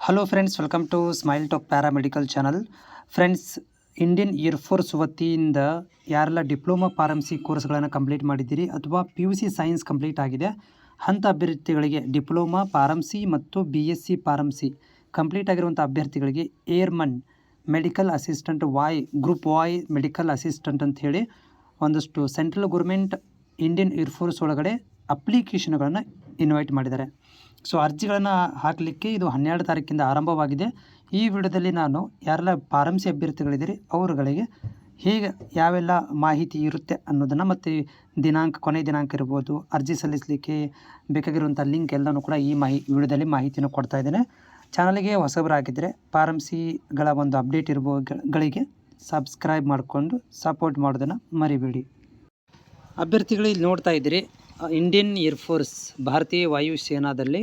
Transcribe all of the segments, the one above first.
Hello friends, welcome to smile talk paramedical channel. Friends, Indian air force ವತಿಯಿಂದ ಯಾರೆಲ್ಲ diploma pharmacy ಕೋರ್ಸ್ಗಳನ್ನು complete ಮಾಡಿದ್ದೀರಿ ಅಥವಾ PUC ಸೈನ್ಸ್ ಕಂಪ್ಲೀಟ್ ಆಗಿದೆ ಅಂಥ ಅಭ್ಯರ್ಥಿಗಳಿಗೆ ಡಿಪ್ಲೊಮಾ ಫಾರ್ಮಸಿ ಮತ್ತು BSc ಫಾರ್ಮಸಿ ಕಂಪ್ಲೀಟ್ ಆಗಿರುವಂಥ ಅಭ್ಯರ್ಥಿಗಳಿಗೆ airman medical assistant group Y medical assistant ಅಂತ ಹೇಳಿ ಒಂದಷ್ಟು ಸೆಂಟ್ರಲ್ ಗೌರ್ಮೆಂಟ್ ಇಂಡಿಯನ್ ಏರ್ಫೋರ್ಸ್ ಒಳಗಡೆ ಅಪ್ಲಿಕೇಶನ್ಗಳನ್ನು ಇನ್ವೈಟ್ ಮಾಡಿದ್ದಾರೆ. ಸೊ ಅರ್ಜಿಗಳನ್ನು ಹಾಕಲಿಕ್ಕೆ ಇದು 12 ತಾರೀಕಿಂದ ಆರಂಭವಾಗಿದೆ. ಈ ವಿಡಿಯೋದಲ್ಲಿ ನಾನು ಯಾರೆಲ್ಲ ಫಾರ್ಮಸಿ ಅಭ್ಯರ್ಥಿಗಳಿದ್ದೀರಿ ಅವರುಗಳಿಗೆ ಹೇಗೆ ಯಾವೆಲ್ಲ ಮಾಹಿತಿ ಇರುತ್ತೆ ಅನ್ನೋದನ್ನು ಮತ್ತು ಕೊನೆ ದಿನಾಂಕ ಇರ್ಬೋದು, ಅರ್ಜಿ ಸಲ್ಲಿಸಲಿಕ್ಕೆ ಬೇಕಾಗಿರುವಂಥ ಲಿಂಕ್ ಎಲ್ಲನೂ ಕೂಡ ಈ ವಿಡಿಯೋದಲ್ಲಿ ಮಾಹಿತಿಯನ್ನು ಕೊಡ್ತಾ ಇದ್ದೇನೆ. ಚಾನಲ್ಗೆ ಹೊಸಬರಾಗಿದ್ದರೆ ಫಾರ್ಮಸಿಗಳ ಒಂದು ಅಪ್ಡೇಟ್ ಗಳಿಗೆ ಸಬ್ಸ್ಕ್ರೈಬ್ ಮಾಡಿಕೊಂಡು ಸಪೋರ್ಟ್ ಮಾಡೋದನ್ನು ಮರಿಬೇಡಿ. ಅಭ್ಯರ್ಥಿಗಳು ಇಲ್ಲಿ ನೋಡ್ತಾ ಇದ್ದೀರಿ, ಇಂಡಿಯನ್ ಏರ್ಫೋರ್ಸ್ ಭಾರತೀಯ ವಾಯುಸೇನಾದಲ್ಲಿ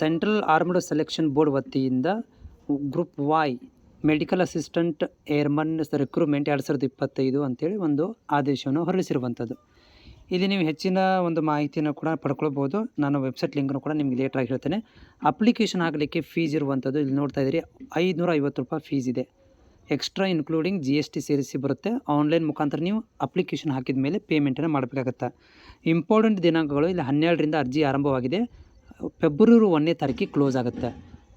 ಸೆಂಟ್ರಲ್ ಆರ್ಮ್ಡ್ ಸೆಲೆಕ್ಷನ್ ಬೋರ್ಡ್ ವತಿಯಿಂದ group Y medical assistant airman recruitment 2025 ಅಂತೇಳಿ ಒಂದು ಆದೇಶವನ್ನು ಹೊರಡಿಸಿರುವಂಥದ್ದು. ಇಲ್ಲಿ ನೀವು ಹೆಚ್ಚಿನ ಒಂದು ಮಾಹಿತಿಯನ್ನು ಕೂಡ ಪಡ್ಕೊಳ್ಬೋದು. ನಾನು ವೆಬ್ಸೈಟ್ ಲಿಂಕ್ನು ಕೂಡ ನಿಮಗೆ ಲೇಟ್ರಾಗಿ ಹೇಳ್ತೇನೆ. ಅಪ್ಲಿಕೇಶನ್ ಆಗಲಿಕ್ಕೆ ಫೀಸ್ ಇರುವಂಥದ್ದು ಇಲ್ಲಿ ನೋಡ್ತಾ ಇದ್ದೀರಿ, 550 ರೂಪಾಯಿ ಫೀಸ್ ಇದೆ. ಎಕ್ಸ್ಟ್ರಾ ಇನ್ಕ್ಲೂಡಿಂಗ್ GST ಸೇರಿಸಿ ಬರುತ್ತೆ. ಆನ್ಲೈನ್ ಮುಖಾಂತರ ನೀವು ಅಪ್ಲಿಕೇಶನ್ ಹಾಕಿದ ಮೇಲೆ ಪೇಮೆಂಟನ್ನು ಮಾಡಬೇಕಾಗತ್ತೆ. ಇಂಪಾರ್ಟೆಂಟ್ ದಿನಾಂಕಗಳು ಇಲ್ಲಿ 12ರಿಂದ ಅರ್ಜಿ ಆರಂಭವಾಗಿದೆ. ಫೆಬ್ರವರಿ 1ನೇ ತಾರೀಕಿಗೆ ಕ್ಲೋಸ್ ಆಗುತ್ತೆ.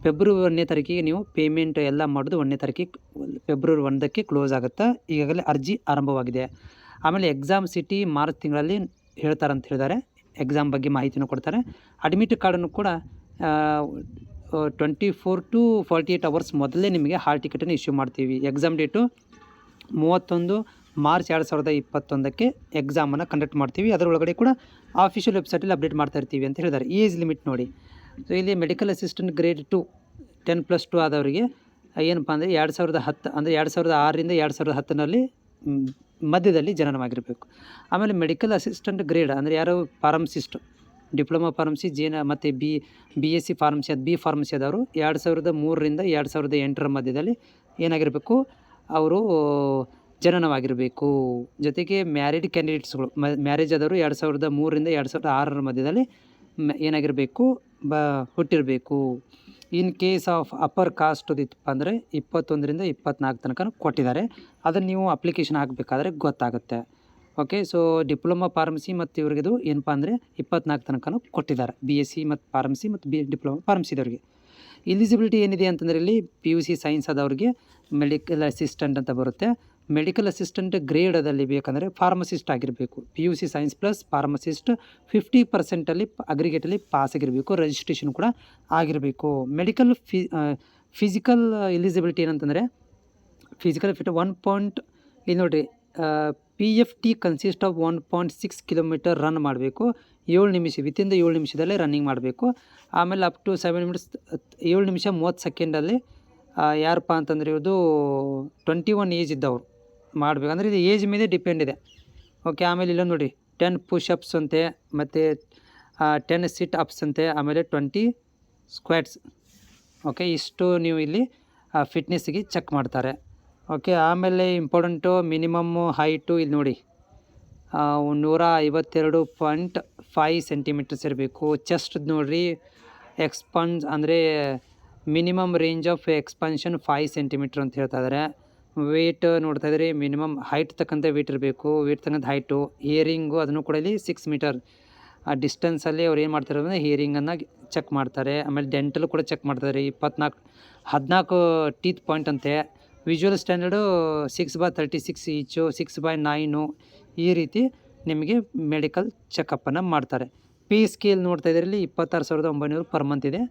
ಫೆಬ್ರವರಿ 1ನೇ ತಾರೀಕಿಗೆ ನೀವು ಪೇಮೆಂಟ್ ಎಲ್ಲ ಮಾಡೋದು 1ನೇ ತಾರೀಕಿಗೆ ಫೆಬ್ರವರಿ 1ಕ್ಕೆ ಕ್ಲೋಸ್ ಆಗುತ್ತೆ. ಈಗಾಗಲೇ ಅರ್ಜಿ ಆರಂಭವಾಗಿದೆ. ಆಮೇಲೆ ಎಕ್ಸಾಮ್ ಸಿಟಿ ಮಾರ್ಚ್ ತಿಂಗಳಲ್ಲಿ ಹೇಳ್ತಾರಂತ ಹೇಳಿದ್ದಾರೆ. ಎಕ್ಸಾಮ್ ಬಗ್ಗೆ ಮಾಹಿತಿನೂ ಕೊಡ್ತಾರೆ. ಅಡ್ಮಿಟ್ ಕಾರ್ಡನ್ನು ಕೂಡ 24 to 48 ಅವರ್ಸ್ ಮೊದಲೇ ನಿಮಗೆ ಹಾಲ್ ಟಿಕೆಟನ್ನು ಇಶ್ಯೂ ಮಾಡ್ತೀವಿ. ಎಕ್ಸಾಮ್ ಡೇಟು 31 ಮಾರ್ಚ್ 2021ಕ್ಕೆ ಎಕ್ಸಾಮನ್ನು ಕಂಡಕ್ಟ್ ಮಾಡ್ತೀವಿ. ಅದರೊಳಗಡೆ ಕೂಡ ಆಫಿಷಿಯಲ್ ವೆಬ್ಸೈಟಲ್ಲಿ ಅಪ್ಡೇಟ್ ಮಾಡ್ತಾ ಇರ್ತೀವಿ ಅಂತ ಹೇಳಿದ್ದಾರೆ. ಏಜ್ ಲಿಮಿಟ್ ನೋಡಿ, ಸೊ ಇಲ್ಲಿ ಮೆಡಿಕಲ್ ಅಸಿಸ್ಟೆಂಟ್ ಗ್ರೇಡ್ 2 10+2 ಆದವರಿಗೆ ಏನಪ್ಪ ಅಂದರೆ 2010 ಅಂದರೆ 2006ರಿಂದ 2010ನಲ್ಲಿ ಮಧ್ಯದಲ್ಲಿ ಜನನವಾಗಿರಬೇಕು. ಆಮೇಲೆ ಮೆಡಿಕಲ್ ಅಸಿಸ್ಟೆಂಟ್ ಗ್ರೇಡ್ ಅಂದರೆ ಯಾರು ಫಾರ್ಮಸಿಸ್ಟ್ ಡಿಪ್ಲೊಮಾ ಫಾರ್ಮಸಿ ಮತ್ತು BSc ಫಾರ್ಮಸಿ ಬಿ ಫಾರ್ಮಸಿ ಆದವರು 2003ರಿಂದ 2008 ಮಧ್ಯದಲ್ಲಿ ಏನಾಗಿರಬೇಕು, ಅವರು ಜನನವಾಗಿರಬೇಕು. ಜೊತೆಗೆ ಮ್ಯಾರಿಡ್ ಕ್ಯಾಂಡಿಡೇಟ್ಸ್ಗಳು ಮ್ಯಾರೇಜ್ ಆದವರು 2003ರಿಂದ 2006 ಮಧ್ಯದಲ್ಲಿ ಏನಾಗಿರಬೇಕು, ಹುಟ್ಟಿರಬೇಕು. In case of upper caste ಇತ್ತಪ್ಪ ಅಂದರೆ 21ರಿಂದ 24 ತನಕ ಕೊಟ್ಟಿದ್ದಾರೆ. ಅದನ್ನು ನೀವು ಅಪ್ಲಿಕೇಶನ್ ಹಾಕಬೇಕಾದ್ರೆ ಗೊತ್ತಾಗುತ್ತೆ. ಓಕೆ, ಸೊ ಡಿಪ್ಲೊಮಾ ಫಾರ್ಮಸಿ ಮತ್ತು ಇವ್ರಿಗಿದು ಏನಪ್ಪ ಅಂದರೆ 24 ತನಕ ಕೊಟ್ಟಿದ್ದಾರೆ. BSc ಮತ್ತು ಫಾರ್ಮಸಿ ಮತ್ತು ಡಿಪ್ಲೊಮಾ ಫಾರ್ಮಸಿದವ್ರಿಗೆ. ಎಲಿಜಿಬಿಲಿಟಿ ಏನಿದೆ ಅಂತಂದರೆ ಇಲ್ಲಿ PUC ಸೈನ್ಸ್ ಆದವ್ರಿಗೆ ಮೆಡಿಕಲ್ ಅಸಿಸ್ಟೆಂಟ್ ಅಂತ ಬರುತ್ತೆ. ಮೆಡಿಕಲ್ ಅಸಿಸ್ಟೆಂಟ್ ಗ್ರೇಡದಲ್ಲಿ ಬೇಕಂದರೆ ಫಾರ್ಮಸಿಸ್ಟ್ ಆಗಿರಬೇಕು. PUC ಸೈನ್ಸ್ ಪ್ಲಸ್ ಫಾರ್ಮಸಿಸ್ಟ್ 50% ಅಗ್ರಿಗೇಟಲ್ಲಿ ಪಾಸ್ ಆಗಿರಬೇಕು. ರಿಜಿಸ್ಟ್ರೇಷನ್ ಕೂಡ ಆಗಿರಬೇಕು. ಮೆಡಿಕಲ್ ಫಿಸಿಕಲ್ ಎಲಿಜಿಬಿಲಿಟಿ ಏನಂತಂದರೆ ಫಿಸಿಕಲ್ ಫಿಟ್ ಇಲ್ಲಿ ನೋಡಿರಿ, PFT consist of 1.6 kilometre run ಮಾಡಬೇಕು. 7 ನಿಮಿಷ ವಿತಿನ್ 7 ನಿಮಿಷದಲ್ಲೇ ರನ್ನಿಂಗ್ ಮಾಡಬೇಕು. ಆಮೇಲೆ ಅಪ್ ಟು 7 ಮಿನಿಟ್ಸ್ 7 ನಿಮಿಷ 30 ಸೆಕೆಂಡಲ್ಲಿ ಯಾರಪ್ಪ ಅಂತಂದರೆ ಇದು 21 ಏಜ್ ಇದ್ದವರು ಮಾಡಬೇಕು. ಅಂದರೆ ಇದು ಏಜ್ ಮೇಲೆ ಡಿಪೆಂಡ್ ಇದೆ. ಓಕೆ, ಆಮೇಲೆ ಇಲ್ಲ ನೋಡಿ 10 ಪುಷಪ್ಸ್ ಅಂತೆ, ಮತ್ತು 10 ಸಿಟ್ ಅಪ್ಸ್ ಅಂತೆ, ಆಮೇಲೆ 20 ಸ್ಕ್ವಾಟ್ಸ್. ಓಕೆ, ಇಷ್ಟು ನೀವು ಇಲ್ಲಿ ಫಿಟ್ನೆಸ್ಸಿಗೆ ಚೆಕ್ ಮಾಡ್ತಾರೆ. ಓಕೆ, ಆಮೇಲೆ ಇಂಪಾರ್ಟೆಂಟು ಮಿನಿಮಮ್ ಹೈಟು ಇಲ್ಲಿ ನೋಡಿ 152.5 ಸೆಂಟಿಮೀಟರ್ಸ್ ಇರಬೇಕು. ಚೆಸ್ಟ್ ನೋಡಿರಿ, ಅಂದರೆ minimum range of expansion 5 centimetre ಅಂತ ಹೇಳ್ತಾ ಇದ್ದಾರೆ. ವೇಟ್ ನೋಡ್ತಾ ಇದ್ರಿ, ಮಿನಿಮಮ್ ಹೈಟ್ ತಕ್ಕಂತೆ ವೇಟ್ ಇರಬೇಕು. ವೇಟ್ ತಕ್ಕಂಥ ಹೈಟು. ಹಿಯರಿಂಗು ಅದನ್ನು ಕೂಡ ಇಲ್ಲಿ 6 ಮೀಟರ್ ಡಿಸ್ಟೆನ್ಸಲ್ಲಿ ಅವ್ರು ಏನು ಮಾಡ್ತಾರೆ ಅಂದರೆ ಹಿಯರಿಂಗನ್ನು ಚೆಕ್ ಮಾಡ್ತಾರೆ. ಆಮೇಲೆ ಡೆಂಟಲ್ ಕೂಡ ಚೆಕ್ ಮಾಡ್ತಾರೆ. 14 ಟೀತ್ ಪಾಯಿಂಟ್ ಅಂತೆ. ವಿಜುವಲ್ ಸ್ಟ್ಯಾಂಡರ್ಡು 6/36 ಈಚು, 6/9 ಈ ರೀತಿ ನಿಮಗೆ ಮೆಡಿಕಲ್ ಚೆಕಪ್ಪನ್ನು ಮಾಡ್ತಾರೆ. ಪೇ ಸ್ಕೇಲ್ ನೋಡ್ತಾ ಇದ್ರಲ್ಲಿ 26,900 ಪರ್ ಮಂತ್ ಇದೆ.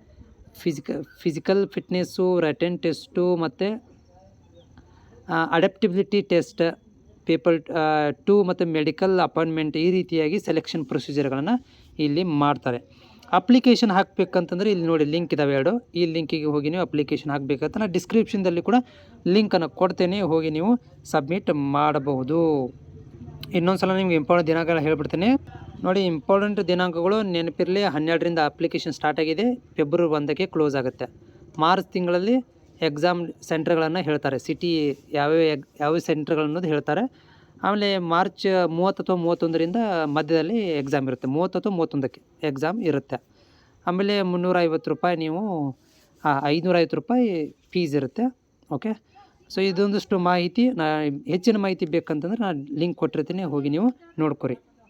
ಫಿಸಿಕಲ್ ಫಿಟ್ನೆಸ್ಸು, ರಿಟನ್ ಟೆಸ್ಟು ಮತ್ತು ಅಡಾಪ್ಟಿಬಿಲಿಟಿ ಟೆಸ್ಟ್, ಪೇಪರ್ 2 ಮತ್ತು ಮೆಡಿಕಲ್ ಅಪಾಯಿಂಟ್ಮೆಂಟ್ ಈ ರೀತಿಯಾಗಿ ಸೆಲೆಕ್ಷನ್ ಪ್ರೊಸೀಜರ್ಗಳನ್ನು ಇಲ್ಲಿ ಮಾಡ್ತಾರೆ. ಅಪ್ಲಿಕೇಶನ್ ಹಾಕಬೇಕಂತಂದರೆ ಇಲ್ಲಿ ನೋಡಿ ಲಿಂಕ್ ಇದಾವೆ 2. ಈ ಲಿಂಕಿಗೆ ಹೋಗಿ ನೀವು ಅಪ್ಲಿಕೇಶನ್ ಹಾಕಬೇಕಂತ ನಾನು ಡಿಸ್ಕ್ರಿಪ್ಷನ್ದಲ್ಲಿ ಕೂಡ ಲಿಂಕನ್ನು ಕೊಡ್ತೇನೆ, ಹೋಗಿ ನೀವು ಸಬ್ಮಿಟ್ ಮಾಡಬಹುದು. ಇನ್ನೊಂದು ಸಲ ನಿಮ್ಗೆ ಇಂಪಾರ್ಟೆಂಟ್ ದಿನಾಂಕಗಳು ಹೇಳ್ಬಿಡ್ತೇನೆ ನೋಡಿ. ಇಂಪಾರ್ಟೆಂಟ್ ದಿನಾಂಕಗಳು ನೆನಪಿರಲಿ, 12ರಿಂದ ಅಪ್ಲಿಕೇಶನ್ ಸ್ಟಾರ್ಟ್ ಆಗಿದೆ. ಫೆಬ್ರವರಿ 1ಕ್ಕೆ ಕ್ಲೋಸ್ ಆಗುತ್ತೆ. ಮಾರ್ಚ್ ತಿಂಗಳಲ್ಲಿ ಎಕ್ಸಾಮ್ ಸೆಂಟರ್ಗಳನ್ನು ಹೇಳ್ತಾರೆ. ಸಿಟಿ ಯಾವ ಸೆಂಟರ್ಗಳು ಅನ್ನೋದು ಹೇಳ್ತಾರೆ. ಆಮೇಲೆ ಮಾರ್ಚ್ 30 ಅಥವಾ 31ರಿಂದ ಮಧ್ಯದಲ್ಲಿ ಎಕ್ಸಾಮ್ ಇರುತ್ತೆ. 30 ಅಥವಾ 31ಕ್ಕೆ ಎಕ್ಸಾಮ್ ಇರುತ್ತೆ. ಆಮೇಲೆ 350 ರೂಪಾಯಿ ನೀವು ₹550 ಫೀಸ್ ಇರುತ್ತೆ. ಓಕೆ, ಸೊ ಇದೊಂದಷ್ಟು ಮಾಹಿತಿ ಹೆಚ್ಚಿನ ಮಾಹಿತಿ ಬೇಕಂತಂದ್ರೆ ನಾನು ಲಿಂಕ್ ಕೊಟ್ಟಿರ್ತೀನಿ, ಹೋಗಿ ನೀವು ನೋಡ್ಕೊರಿ.